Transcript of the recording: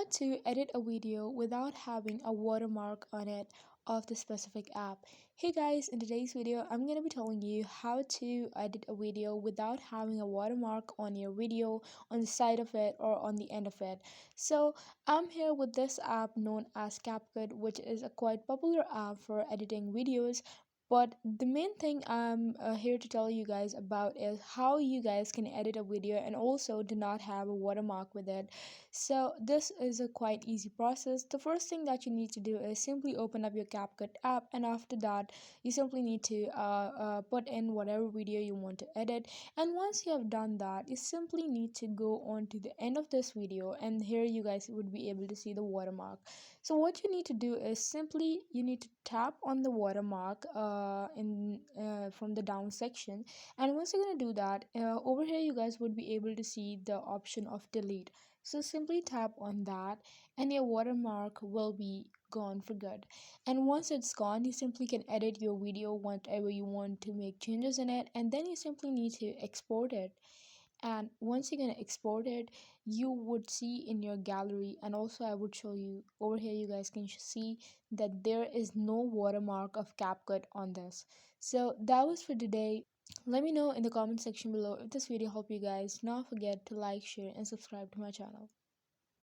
how to edit a video without having a watermark on it of the specific app. Hey guys, in today's video I'm going to be telling you how to edit a video without having a watermark on your video, on the side of it or on the end of it. So I'm here with this app known as CapCut, which is a quite popular app for editing videos. But the main thing I'm here to tell you guys about is how you guys can edit a video and also do not have a watermark with it. So this is a quite easy process. The first thing that you need to do is simply open up your CapCut app, and after that you simply need to put in whatever video you want to edit. And once you have done that, you simply need to go on to the end of this video, and here you guys would be able to see the watermark. So what you need to do is simply you need to tap on the watermark in from the down section, and once you're going to do that, over here you guys would be able to see the option of delete. So simply tap on that and your watermark will be gone for good. And once it's gone, you simply can edit your video whatever you want to make changes in it, and then you simply need to export it. And once you're going to export it, you would see in your gallery, and also I would show you over here, you guys can see that there is no watermark of CapCut on this. So that was for today. Let me know in the comment section below if this video helped you guys. Don't forget to like, share and subscribe to my channel.